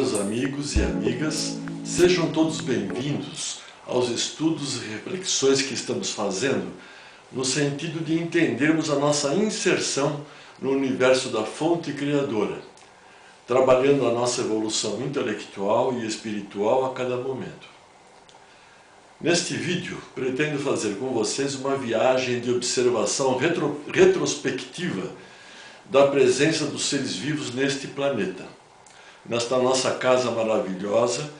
caros amigos e amigas, sejam todos bem-vindos aos estudos e reflexões que estamos fazendo no sentido de entendermos a nossa inserção no universo da fonte criadora, trabalhando a nossa evolução intelectual e espiritual a cada momento. Neste vídeo, pretendo fazer com vocês uma viagem de observação retrospectiva da presença dos seres vivos neste planeta, nesta nossa casa maravilhosa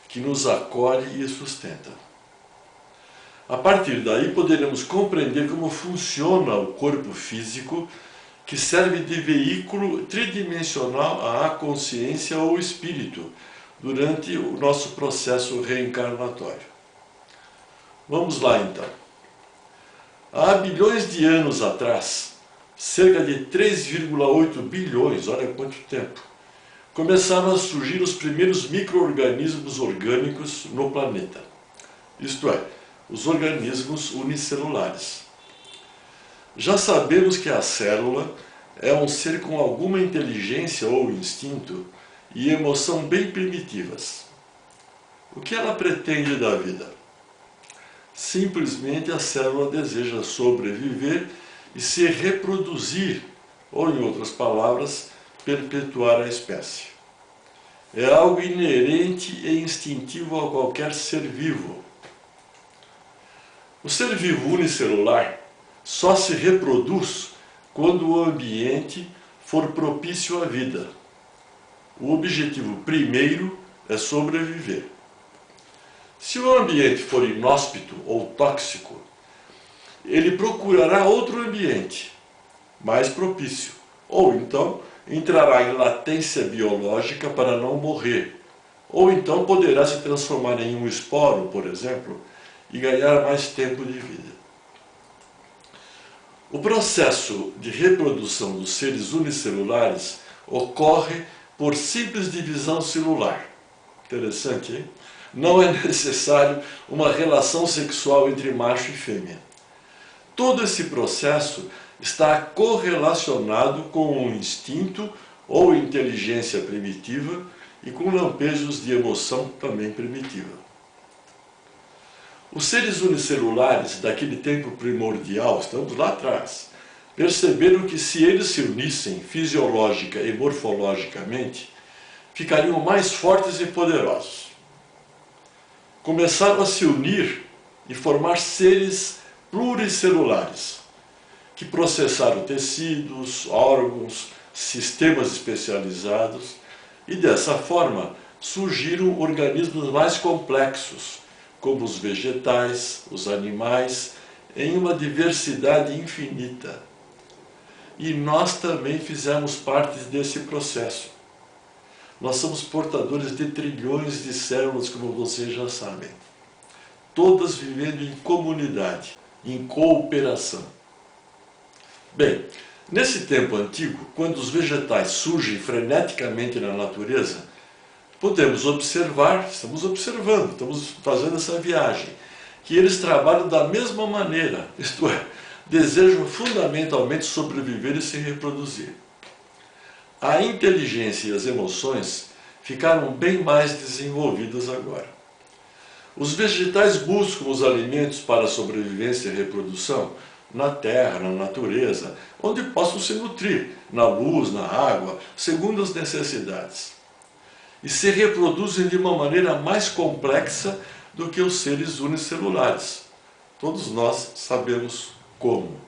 que nos acolhe e sustenta. A partir daí poderemos compreender como funciona o corpo físico que serve de veículo tridimensional à consciência ou espírito durante o nosso processo reencarnatório. Vamos lá então. Há bilhões de anos atrás, cerca de 3,8 bilhões, olha quanto tempo, começaram a surgir os primeiros micro-organismos orgânicos no planeta, isto é, os organismos unicelulares. Já sabemos que a célula é um ser com alguma inteligência ou instinto e emoção bem primitivas. O que ela pretende da vida? Simplesmente a célula deseja sobreviver e se reproduzir, ou em outras palavras, perpetuar a espécie. É algo inerente e instintivo a qualquer ser vivo. O ser vivo unicelular só se reproduz quando o ambiente for propício à vida. O objetivo primeiro é sobreviver. Se o ambiente for inóspito ou tóxico, ele procurará outro ambiente mais propício, ou então entrará em latência biológica para não morrer, ou então poderá se transformar em um esporo, por exemplo, e ganhar mais tempo de vida. O processo de reprodução dos seres unicelulares ocorre por simples divisão celular. Interessante, hein? Não é necessário uma relação sexual entre macho e fêmea. Todo esse processo está correlacionado com um instinto ou inteligência primitiva e com lampejos de emoção também primitiva. Os seres unicelulares daquele tempo primordial, estamos lá atrás, perceberam que se eles se unissem fisiológica e morfologicamente, ficariam mais fortes e poderosos. Começaram a se unir e formar seres pluricelulares, que processaram tecidos, órgãos, sistemas especializados, e dessa forma surgiram organismos mais complexos, como os vegetais, os animais, em uma diversidade infinita. E nós também fizemos parte desse processo. Nós somos portadores de trilhões de células, como vocês já sabem, todas vivendo em comunidade, em cooperação. Bem, nesse tempo antigo, quando os vegetais surgem freneticamente na natureza, podemos observar, estamos fazendo essa viagem, que eles trabalham da mesma maneira, isto é, desejam fundamentalmente sobreviver e se reproduzir. A inteligência e as emoções ficaram bem mais desenvolvidas agora. Os vegetais buscam os alimentos para a sobrevivência e reprodução na terra, na natureza, onde possam se nutrir, na luz, na água, segundo as necessidades. E se reproduzem de uma maneira mais complexa do que os seres unicelulares. Todos nós sabemos como.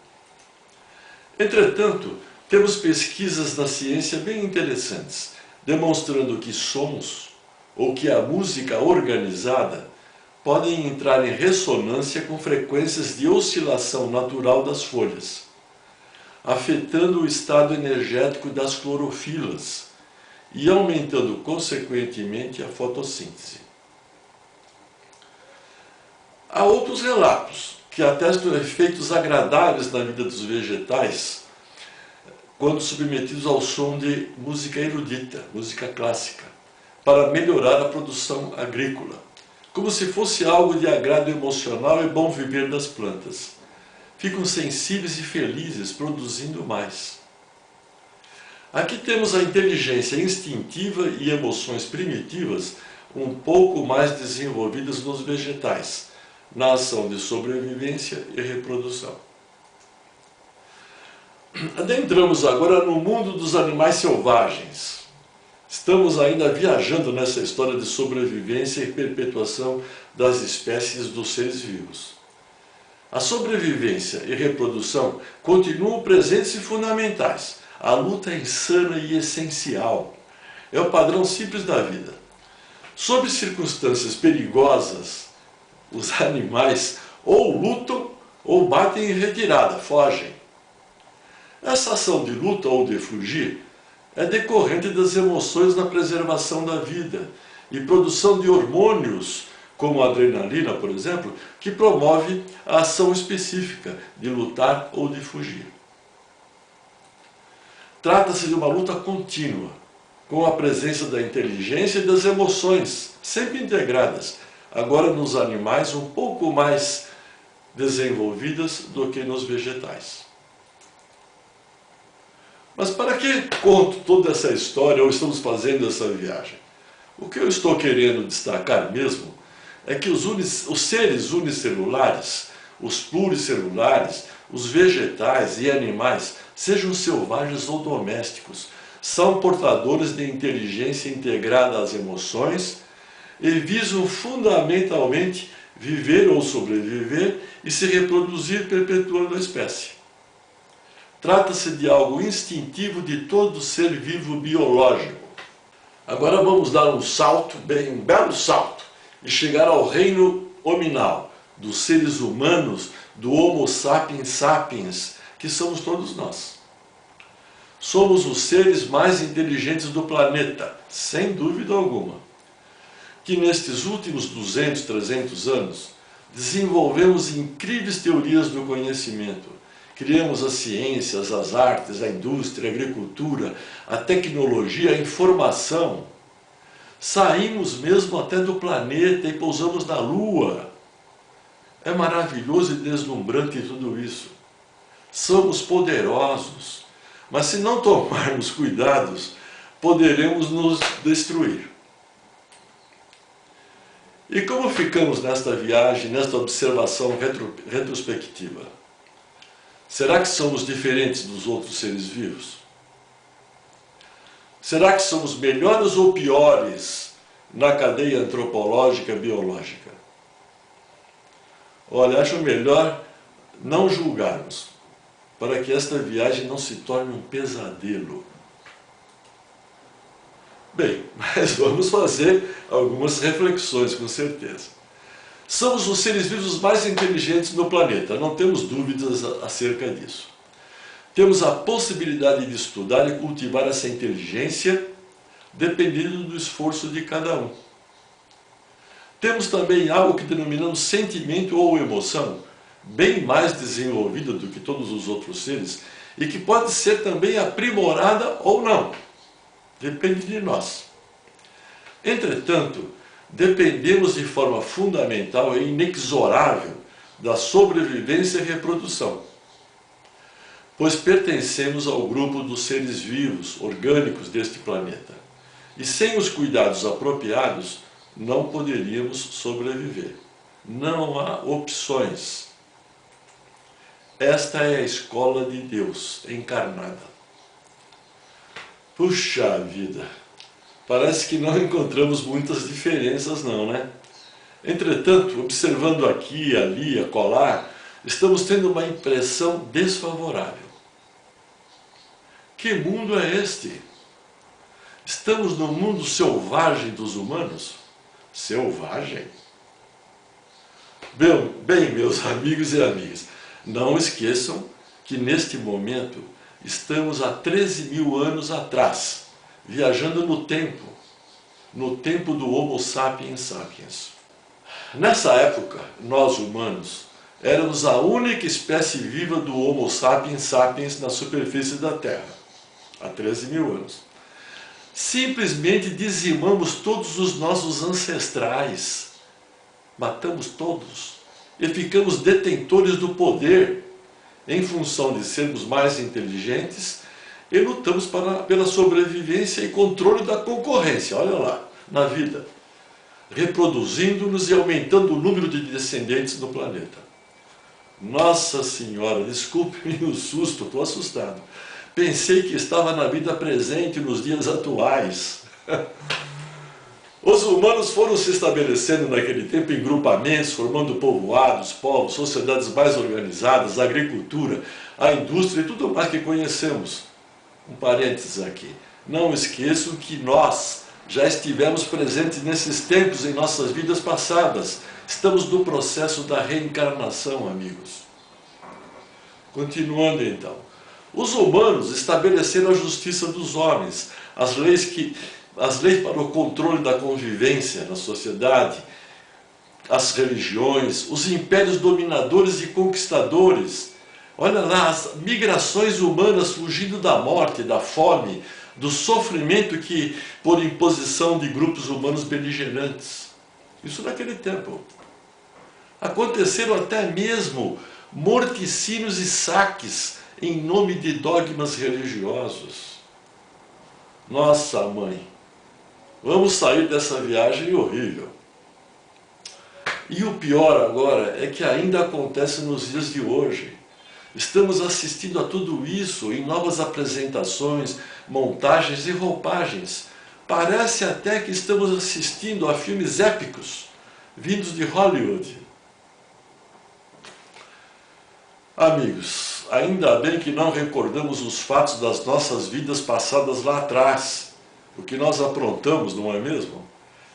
Entretanto, temos pesquisas na ciência bem interessantes, demonstrando que sons, ou que a música organizada, podem entrar em ressonância com frequências de oscilação natural das folhas, afetando o estado energético das clorofilas e aumentando, consequentemente, a fotossíntese. Há outros relatos que atestam efeitos agradáveis na vida dos vegetais quando submetidos ao som de música erudita, música clássica, para melhorar a produção agrícola, como se fosse algo de agrado emocional e bom viver das plantas. Ficam sensíveis e felizes, produzindo mais. Aqui temos a inteligência instintiva e emoções primitivas um pouco mais desenvolvidas nos vegetais, na ação de sobrevivência e reprodução. Adentramos agora no mundo dos animais selvagens. Estamos ainda viajando nessa história de sobrevivência e perpetuação das espécies dos seres vivos. A sobrevivência e reprodução continuam presentes e fundamentais. A luta é insana e essencial. É o padrão simples da vida. Sob circunstâncias perigosas, os animais ou lutam ou batem em retirada, fogem. Essa ação de luta ou de fugir é decorrente das emoções na preservação da vida e produção de hormônios, como a adrenalina, por exemplo, que promove a ação específica de lutar ou de fugir. Trata-se de uma luta contínua, com a presença da inteligência e das emoções, sempre integradas, agora nos animais um pouco mais desenvolvidas do que nos vegetais. Mas para que conto toda essa história ou estamos fazendo essa viagem? O que eu estou querendo destacar mesmo é que os seres unicelulares, os pluricelulares, os vegetais e animais, sejam selvagens ou domésticos, são portadores de inteligência integrada às emoções e visam fundamentalmente viver ou sobreviver e se reproduzir perpetuando a espécie. Trata-se de algo instintivo de todo ser vivo biológico. Agora vamos dar um salto, um belo salto, e chegar ao reino hominal, dos seres humanos, do Homo sapiens sapiens, que somos todos nós. Somos os seres mais inteligentes do planeta, sem dúvida alguma. Que nestes últimos 200, 300 anos, desenvolvemos incríveis teorias do conhecimento. Criamos as ciências, as artes, a indústria, a agricultura, a tecnologia, a informação. Saímos mesmo até do planeta e pousamos na Lua. É maravilhoso e deslumbrante tudo isso. Somos poderosos, mas se não tomarmos cuidados, poderemos nos destruir. E como ficamos nesta viagem, nesta observação retrospectiva? Será que somos diferentes dos outros seres vivos? Será que somos melhores ou piores na cadeia antropológica biológica? Olha, acho melhor não julgarmos, para que esta viagem não se torne um pesadelo. Bem, mas vamos fazer algumas reflexões, com certeza. Somos os seres vivos mais inteligentes no planeta, não temos dúvidas acerca disso. Temos a possibilidade de estudar e cultivar essa inteligência, dependendo do esforço de cada um. Temos também algo que denominamos sentimento ou emoção, bem mais desenvolvida do que todos os outros seres, e que pode ser também aprimorada ou não. Depende de nós. Entretanto, dependemos de forma fundamental e inexorável da sobrevivência e reprodução, pois pertencemos ao grupo dos seres vivos, orgânicos deste planeta. E sem os cuidados apropriados, não poderíamos sobreviver. Não há opções. Esta é a escola de Deus encarnada. Puxa vida! Parece que não encontramos muitas diferenças não, né? Entretanto, observando aqui, ali, acolá, estamos tendo uma impressão desfavorável. Que mundo é este? Estamos no mundo selvagem dos humanos? Selvagem? Bem, meus amigos e amigas, não esqueçam que neste momento estamos há 13.000 anos atrás, viajando no tempo do Homo sapiens sapiens. Nessa época, nós humanos éramos a única espécie viva do Homo sapiens sapiens na superfície da Terra, há 13.000 anos. Simplesmente dizimamos todos os nossos ancestrais, matamos todos e ficamos detentores do poder em função de sermos mais inteligentes e lutamos pela sobrevivência e controle da concorrência, olha lá, na vida, reproduzindo-nos e aumentando o número de descendentes no planeta. Nossa Senhora, desculpe-me o susto, estou assustado. Pensei que estava na vida presente nos dias atuais. Os humanos foram se estabelecendo naquele tempo em grupamentos, formando povoados, povos, sociedades mais organizadas, a agricultura, a indústria e tudo mais que conhecemos. Um parênteses aqui. Não esqueçam que nós já estivemos presentes nesses tempos em nossas vidas passadas. Estamos no processo da reencarnação, amigos. Continuando então. Os humanos estabeleceram a justiça dos homens, as leis para o controle da convivência na sociedade, as religiões, os impérios dominadores e conquistadores. Olha lá, as migrações humanas fugindo da morte, da fome, do sofrimento que por imposição de grupos humanos beligerantes. Isso naquele tempo. Aconteceram até mesmo morticínios e saques em nome de dogmas religiosos. Nossa mãe, vamos sair dessa viagem horrível. E o pior agora é que ainda acontece nos dias de hoje. Estamos assistindo a tudo isso em novas apresentações, montagens e roupagens. Parece até que estamos assistindo a filmes épicos, vindos de Hollywood. Amigos, ainda bem que não recordamos os fatos das nossas vidas passadas lá atrás, o que nós aprontamos, não é mesmo?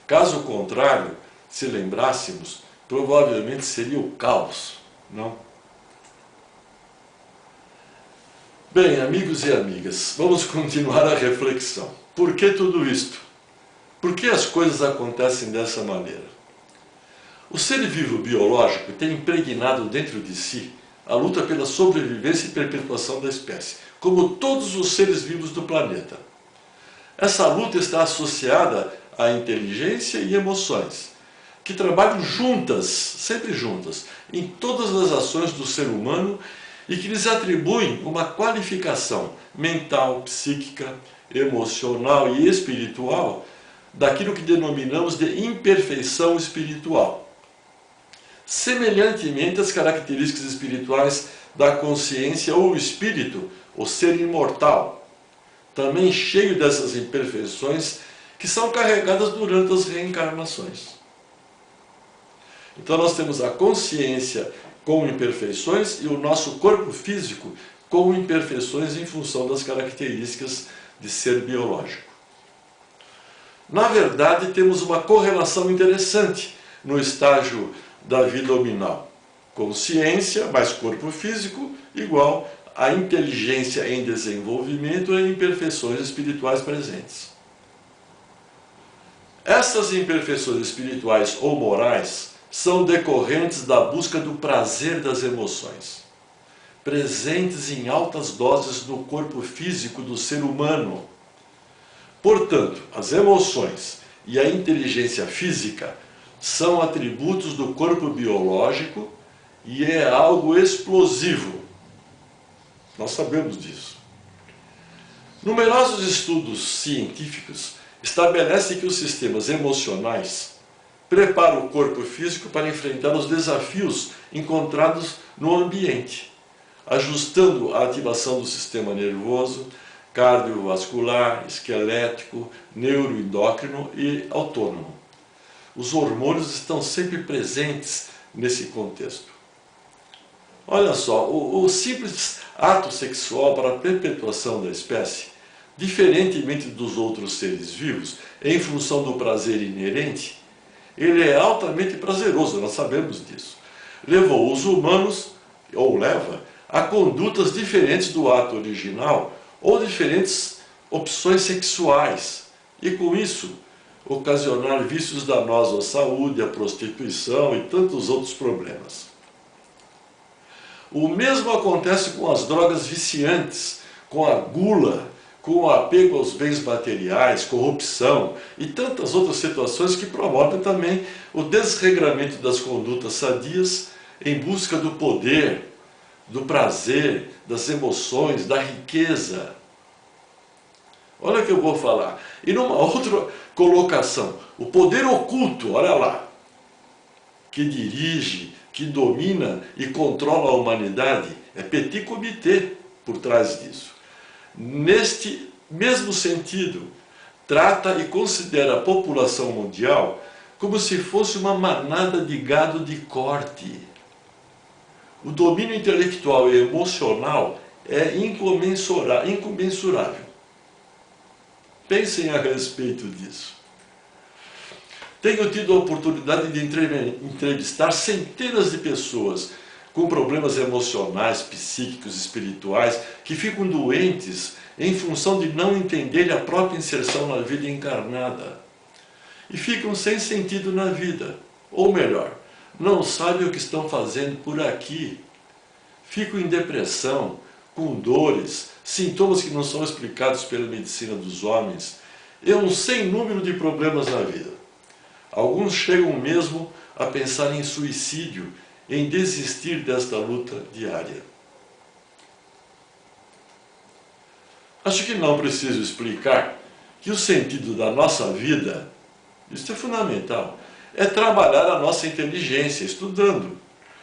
Caso contrário, se lembrássemos, provavelmente seria o caos, não? Bem, amigos e amigas, vamos continuar a reflexão. Por que tudo isto? Por que as coisas acontecem dessa maneira? O ser vivo biológico tem impregnado dentro de si a luta pela sobrevivência e perpetuação da espécie, como todos os seres vivos do planeta. Essa luta está associada à inteligência e emoções, que trabalham juntas, sempre juntas, em todas as ações do ser humano e que lhes atribuem uma qualificação mental, psíquica, emocional e espiritual daquilo que denominamos de imperfeição espiritual. Semelhantemente às características espirituais da consciência ou espírito, o ser imortal, também cheio dessas imperfeições que são carregadas durante as reencarnações. Então nós temos a consciência com imperfeições e o nosso corpo físico com imperfeições em função das características de ser biológico. Na verdade, temos uma correlação interessante no estágio da vida hominal. Consciência mais corpo físico igual a inteligência em desenvolvimento e imperfeições espirituais presentes. Essas imperfeições espirituais ou morais são decorrentes da busca do prazer das emoções, presentes em altas doses no corpo físico do ser humano. Portanto, as emoções e a inteligência física são atributos do corpo biológico e é algo explosivo. Nós sabemos disso. Numerosos estudos científicos estabelecem que os sistemas emocionais preparam o corpo físico para enfrentar os desafios encontrados no ambiente, ajustando a ativação do sistema nervoso, cardiovascular, esquelético, neuroendócrino e autônomo. Os hormônios estão sempre presentes nesse contexto. Olha só, o simples ato sexual para a perpetuação da espécie, diferentemente dos outros seres vivos, em função do prazer inerente, ele é altamente prazeroso, nós sabemos disso. Levou os humanos, ou leva, a condutas diferentes do ato original ou diferentes opções sexuais, e com isso ocasionar vícios danosos à saúde, à prostituição e tantos outros problemas. O mesmo acontece com as drogas viciantes, com a gula, com o apego aos bens materiais, corrupção e tantas outras situações que promovem também o desregramento das condutas sadias em busca do poder, do prazer, das emoções, da riqueza. Olha o que eu vou falar. E numa outra colocação, o poder oculto, olha lá, que dirige, que domina e controla a humanidade, é petit comité por trás disso. Neste mesmo sentido, trata e considera a população mundial como se fosse uma manada de gado de corte. O domínio intelectual e emocional é incomensurável. Pensem a respeito disso. Tenho tido a oportunidade de entrevistar centenas de pessoas com problemas emocionais, psíquicos, espirituais, que ficam doentes em função de não entenderem a própria inserção na vida encarnada. E ficam sem sentido na vida. Ou melhor, não sabem o que estão fazendo por aqui. Ficam em depressão, com dores, sintomas que não são explicados pela medicina dos homens, e um sem número de problemas na vida. Alguns chegam mesmo a pensar em suicídio, em desistir desta luta diária. Acho que não preciso explicar que o sentido da nossa vida, isso é fundamental, é trabalhar a nossa inteligência, estudando,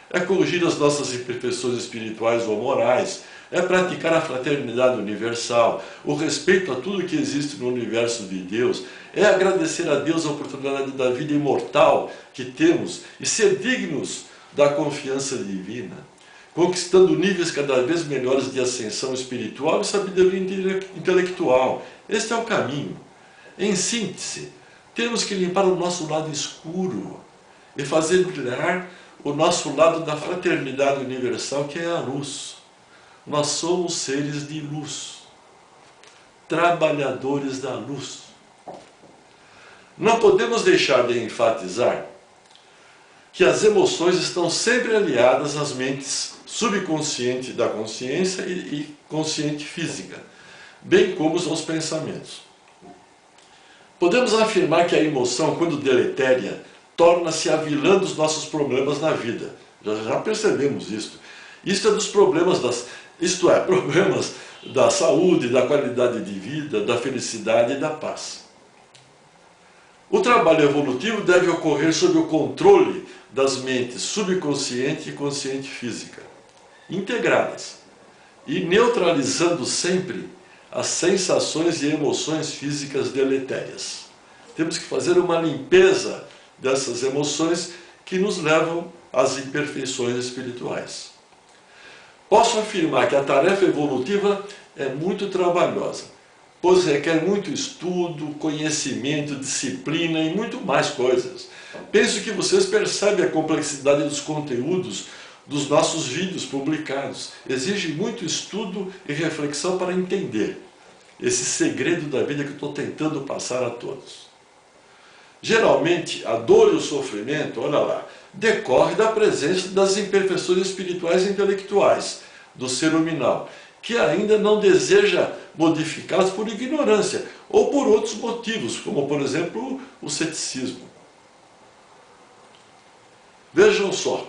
é corrigir as nossas imperfeições espirituais ou morais, é praticar a fraternidade universal, o respeito a tudo que existe no universo de Deus, é agradecer a Deus a oportunidade da vida imortal que temos e ser dignos da confiança divina, conquistando níveis cada vez melhores de ascensão espiritual e sabedoria intelectual. Este é o caminho. Em síntese, temos que limpar o nosso lado escuro e fazer brilhar o nosso lado da fraternidade universal, que é a luz. Nós somos seres de luz, trabalhadores da luz. Não podemos deixar de enfatizar que as emoções estão sempre aliadas às mentes subconsciente da consciência e consciente física, bem como aos pensamentos. Podemos afirmar que a emoção, quando deletéria, torna-se a vilã dos nossos problemas na vida. Já percebemos isso. Isto é dos problemas problemas da saúde, da qualidade de vida, da felicidade e da paz. O trabalho evolutivo deve ocorrer sob o controle das mentes subconsciente e consciente física, integradas, e neutralizando sempre as sensações e emoções físicas deletérias. Temos que fazer uma limpeza dessas emoções que nos levam às imperfeições espirituais. Posso afirmar que a tarefa evolutiva é muito trabalhosa, pois requer muito estudo, conhecimento, disciplina e muito mais coisas. Penso que vocês percebem a complexidade dos conteúdos dos nossos vídeos publicados. Exige muito estudo e reflexão para entender esse segredo da vida que eu estou tentando passar a todos. Geralmente, a dor e o sofrimento, olha lá, decorre da presença das imperfeições espirituais e intelectuais do ser huminal, que ainda não deseja modificá-las por ignorância ou por outros motivos, como, por exemplo, o ceticismo. Vejam só,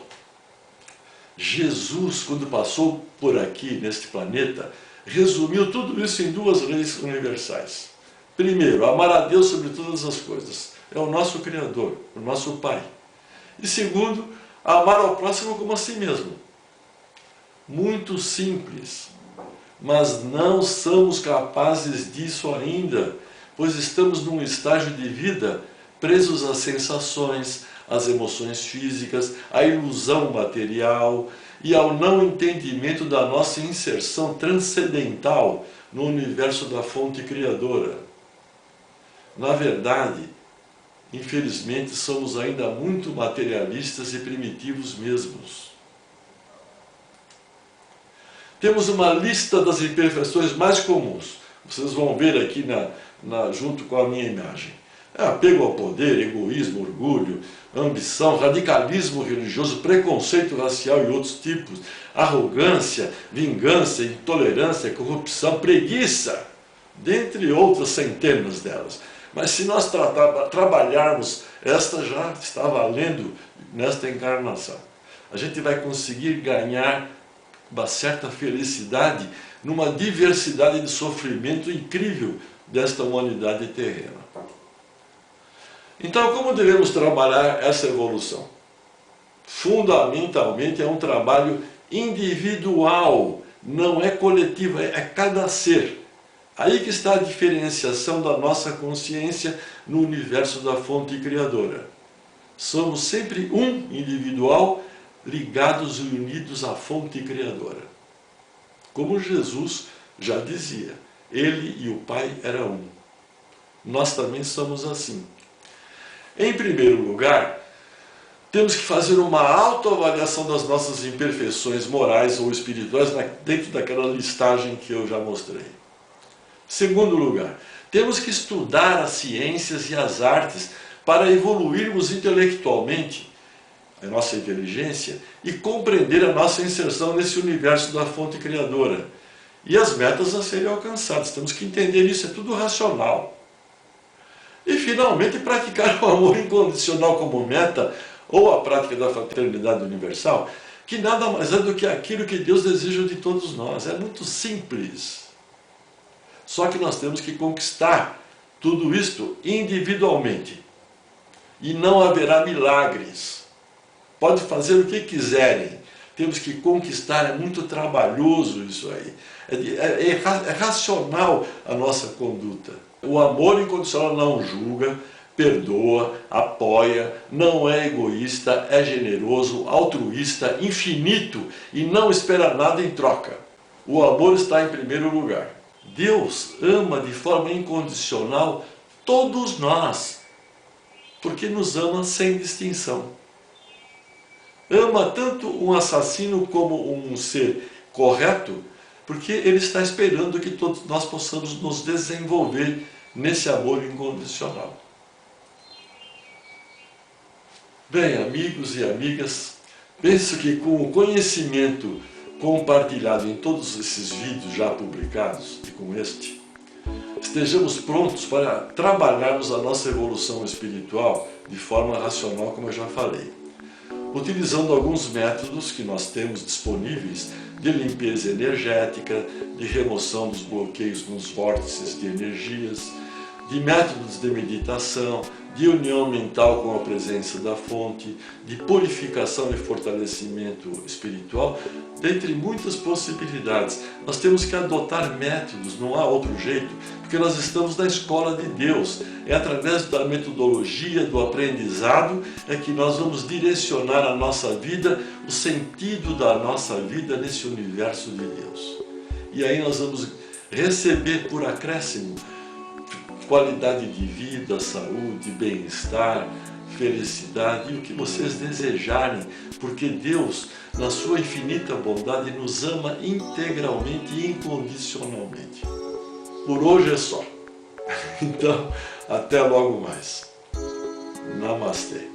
Jesus, quando passou por aqui, neste planeta, resumiu tudo isso em duas leis universais. Primeiro, amar a Deus sobre todas as coisas. É o nosso Criador, o nosso Pai. E segundo, amar ao próximo como a si mesmo. Muito simples, mas não somos capazes disso ainda, pois estamos num estágio de vida presos às sensações, às emoções físicas, à ilusão material e ao não entendimento da nossa inserção transcendental no universo da fonte criadora. Na verdade, infelizmente, somos ainda muito materialistas e primitivos mesmos. Temos uma lista das imperfeições mais comuns. Vocês vão ver aqui junto com a minha imagem. Apego ao poder, egoísmo, orgulho, ambição, radicalismo religioso, preconceito racial e outros tipos, arrogância, vingança, intolerância, corrupção, preguiça, dentre outras centenas delas. Mas se nós trabalharmos, esta já está valendo nesta encarnação. A gente vai conseguir ganhar uma certa felicidade numa diversidade de sofrimento incrível desta humanidade terrena. Então, como devemos trabalhar essa evolução? Fundamentalmente é um trabalho individual, não é coletivo, é cada ser. Aí que está a diferenciação da nossa consciência no universo da fonte criadora. Somos sempre um individual, ligados e unidos à fonte criadora. Como Jesus já dizia, ele e o Pai eram um. Nós também somos assim. Em primeiro lugar, temos que fazer uma autoavaliação das nossas imperfeições morais ou espirituais dentro daquela listagem que eu já mostrei. Segundo lugar, temos que estudar as ciências e as artes para evoluirmos intelectualmente a nossa inteligência e compreender a nossa inserção nesse universo da fonte criadora. E as metas a serem alcançadas. Temos que entender isso, é tudo racional. E, finalmente, praticar o amor incondicional como meta, ou a prática da fraternidade universal, que nada mais é do que aquilo que Deus deseja de todos nós. É muito simples. Só que nós temos que conquistar tudo isto individualmente. E não haverá milagres. Pode fazer o que quiserem. Temos que conquistar, é muito trabalhoso isso aí. É racional a nossa conduta. O amor incondicional não julga, perdoa, apoia, não é egoísta, é generoso, altruísta, infinito e não espera nada em troca. O amor está em primeiro lugar. Deus ama de forma incondicional todos nós, porque nos ama sem distinção. Ama tanto um assassino como um ser correto, porque Ele está esperando que todos nós possamos nos desenvolver nesse amor incondicional. Bem, amigos e amigas, penso que com o conhecimento compartilhado em todos esses vídeos já publicados, e com este, estejamos prontos para trabalharmos a nossa evolução espiritual de forma racional, como eu já falei, utilizando alguns métodos que nós temos disponíveis de limpeza energética, de remoção dos bloqueios nos vórtices de energias, de métodos de meditação, de união mental com a presença da fonte, de purificação e fortalecimento espiritual, dentre muitas possibilidades. Nós temos que adotar métodos, não há outro jeito, porque nós estamos na escola de Deus. É através da metodologia, do aprendizado, é que nós vamos direcionar a nossa vida, o sentido da nossa vida nesse universo de Deus. E aí nós vamos receber por acréscimo qualidade de vida, saúde, bem-estar, felicidade e o que vocês desejarem, porque Deus, na sua infinita bondade, nos ama integralmente e incondicionalmente. Por hoje é só. Então, até logo mais. Namastê.